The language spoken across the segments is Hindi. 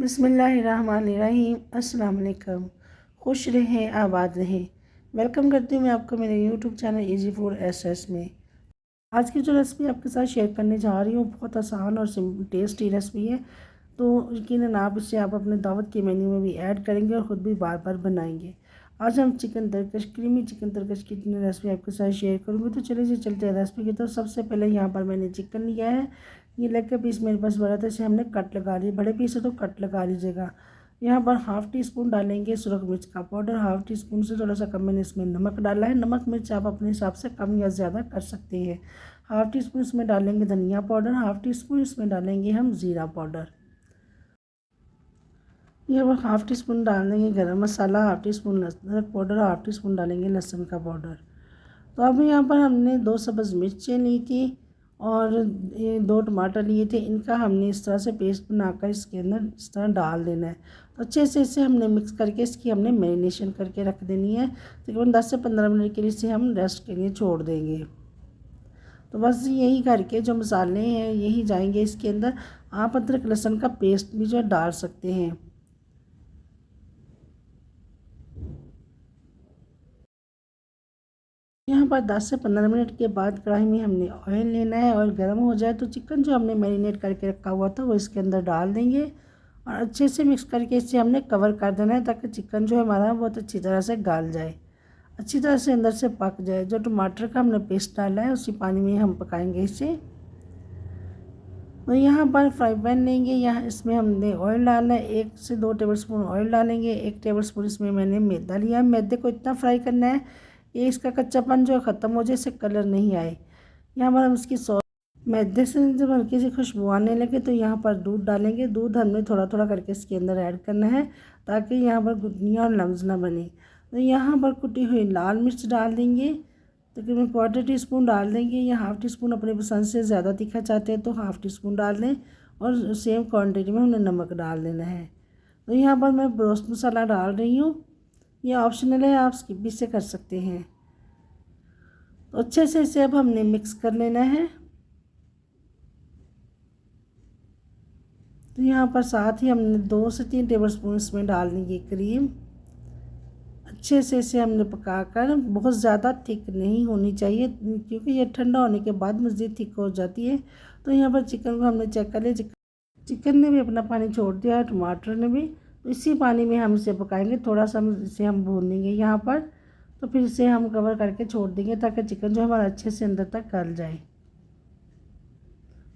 बिस्मिल्लाहिर्रहमानिर्रहीम। अस्सलाम वालेकुम। खुश रहें, आबाद रहें। वेलकम करती हूँ मैं आपको मेरे YouTube channel easy food S में। आज की जो रेसिपी आपके साथ शेयर करने जा रही हूँ बहुत आसान और टेस्टी रेसिपी है। तो यकीनन आप इसे अपने दावत के मेन्यू में भी ऐड करेंगे और ख़ुद भी बार बार बनाएंगे। आज हम चिकन तरकश क्रीमी चिकन तरकश की रेसिपी आपके साथ शेयर करूँगी। तो चलिए चलते हैं रेसिपी की। तो सबसे पहले यहाँ पर मैंने चिकन लिया है। ये लेग का पीस मेरे पास बड़ा था, इसे हमने कट लगा लिया। बड़े पीस है तो कट लगा लीजिएगा। यहाँ पर हाफ़ टी स्पून डालेंगे सुरख मिर्च का पाउडर। हाफ़ टी स्पून से थोड़ा सा कम मैंने इसमें नमक डाला है। नमक मिर्च आप अपने हिसाब से कम या ज़्यादा कर सकते हैं। हाफ़ टी स्पून इसमें डालेंगे धनिया पाउडर। हाफ़ टी स्पून इसमें डालेंगे हम ज़ीरा पाउडर। यहाँ पर हाफ़ टी स्पून डालेंगे गरम मसाला। हाफ़ टी स्पून अदरक पाउडर। हाफ़ टी स्पून डालेंगे लहसुन का पाउडर। तो अब यहाँ पर हमने 2 सब्ज़ मिर्चें ली थी और ये 2 टमाटर लिए थे। इनका हमने इस तरह से पेस्ट बनाकर इसके अंदर इस तरह डाल देना है। तो अच्छे से इसे हमने मिक्स करके इसकी हमने मैरिनेशन करके रख देनी है। तकरीबन 10 से 15 मिनट के लिए इसे हम रेस्ट के लिए छोड़ देंगे। तो बस यही करके जो मसाले हैं यही जाएंगे इसके अंदर। आप अदरक लहसुन का पेस्ट भी जो डाल सकते हैं। यहाँ पर 10 से 15 मिनट के बाद कढ़ाई में हमने ऑयल लेना है। ऑयल गर्म हो जाए तो चिकन जो हमने मैरिनेट करके रखा हुआ था वो इसके अंदर डाल देंगे और अच्छे से मिक्स करके इसे हमने कवर कर देना है ताकि चिकन जो है हमारा बहुत अच्छी तरह से गल जाए, अच्छी तरह से अंदर से पक जाए। जो टमाटर का हमने पेस्ट डाला है उसी पानी में हम पकाएंगे इसे। तो यहाँ पर फ्राई पैन लेंगे, यहाँ इसमें हमने ऑयल डालना है। 1 से 2 टेबलस्पून ऑयल डालेंगे। 1 टेबलस्पून इसमें मैंने मैदा लिया है। मैदे को इतना फ्राई करना है ये इसका कच्चापन जो ख़त्म हो जाए, इससे कलर नहीं आए। यहाँ पर हम इसकी सॉस मैदे से जब हल्की सी खुशबू आने लगे तो यहाँ पर दूध डालेंगे। दूध हमने थोड़ा थोड़ा करके इसके अंदर ऐड करना है ताकि यहाँ पर गुठलियाँ और लम्स ना बने। तो यहाँ पर कुटी हुई लाल मिर्च डाल देंगे, तकरीबन 1/4 टी स्पून डाल देंगे या हाफ़ टी स्पून। अपने पसंद से ज़्यादा तीखा चाहते हैं तो हाफ़ टी स्पून डाल दें और सेम क्वान्टिटी में हमने नमक डाल देना है। तो यहाँ पर मैं रोस्ट मसाला डाल रही हूँ, ये ऑप्शनल है, आप स्किप भी से कर सकते हैं। तो अच्छे से इसे अब हमने मिक्स कर लेना है। तो यहाँ पर साथ ही हमने 2 से 3 टेबलस्पून इसमें डाल देंगे क्रीम। अच्छे से इसे हमने पकाकर, बहुत ज़्यादा थिक नहीं होनी चाहिए क्योंकि ये ठंडा होने के बाद मज़ीद थिक हो जाती है। तो यहाँ पर चिकन को हमने चेक कर लिया, चिकन ने भी अपना पानी छोड़ दिया, टमाटर ने भी। तो इसी पानी में हम इसे पकाएंगे। थोड़ा सा इसे हम भूनेंगे यहाँ पर। तो फिर इसे हम कवर करके छोड़ देंगे ताकि चिकन जो हमारा अच्छे से अंदर तक गल जाए।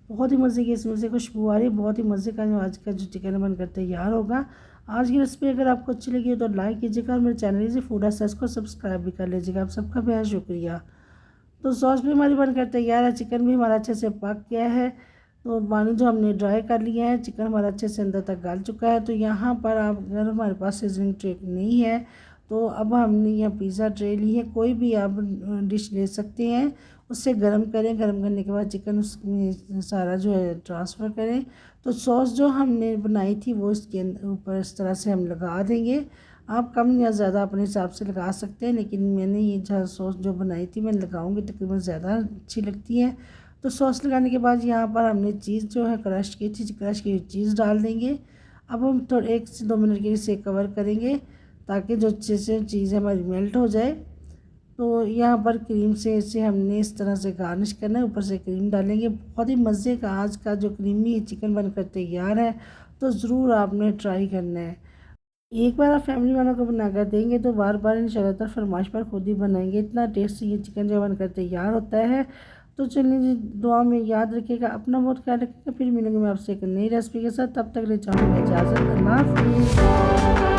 बहुत ही मज़े की इसमें से खुशबू आ रही है। बहुत ही मज़े का जो आज का जो चिकन बनकर तैयार होगा। आज की रेसिपी अगर आपको अच्छी लगी तो लाइक कीजिएगा और मेरे चैनल इजी फूड एस को सब्सक्राइब भी कर लीजिएगा। आप सबका बेहद शुक्रिया। तो सॉस भी हमारी बनकर तैयार है। चिकन भी हमारा अच्छे से पक गया है। तो पानी जो हमने ड्राई कर लिया है, चिकन हमारा अच्छे से अंदर तक गल चुका है। तो यहाँ पर आप अगर हमारे पास सीजनिंग ट्रे नहीं है तो अब हमने यहाँ पिज़्ज़ा ट्रे ली है, कोई भी आप डिश ले सकते हैं। उससे गर्म करें, गर्म करने के बाद चिकन उसमें सारा जो है ट्रांसफ़र करें। तो सॉस जो हमने बनाई थी वो इसके ऊपर इस तरह से हम लगा देंगे। आप कम या ज़्यादा अपने हिसाब से लगा सकते हैं, लेकिन मैंने ये जो सॉस जो बनाई थी मैं लगाऊंगी, तकरीबन ज़्यादा अच्छी लगती है। तो सॉस लगाने के बाद यहाँ पर हमने चीज़ जो है क्रश की थी, क्रश की चीज़ डाल देंगे। अब हम थोड़े 1 से 2 मिनट के लिए इसे कवर करेंगे ताकि जो अच्छे से चीज़ हमारी मेल्ट हो जाए। तो यहाँ पर क्रीम से इसे हमने इस तरह से गार्निश करना है, ऊपर से क्रीम डालेंगे। बहुत ही मज़े का आज का जो क्रीमी चिकन बनकर तैयार है। तो ज़रूर आपने ट्राई करना है। एक बार आप फैमिली वालों को बनाकर देंगे तो बार बार इंशाल्लाह ताला फरमाइश पर खुद ही बनाएंगे। इतना टेस्टी ये चिकन जो बनकर तैयार होता है। तो चलिए जी, दुआ में याद रखिएगा, अपना बहुत ख्याल रखिएगा। फिर मिलेंगे मैं आपसे एक नई रेसिपी के साथ। तब तक ले चाहूँगी इजाज़त। अल्लाह हाफ़िज़।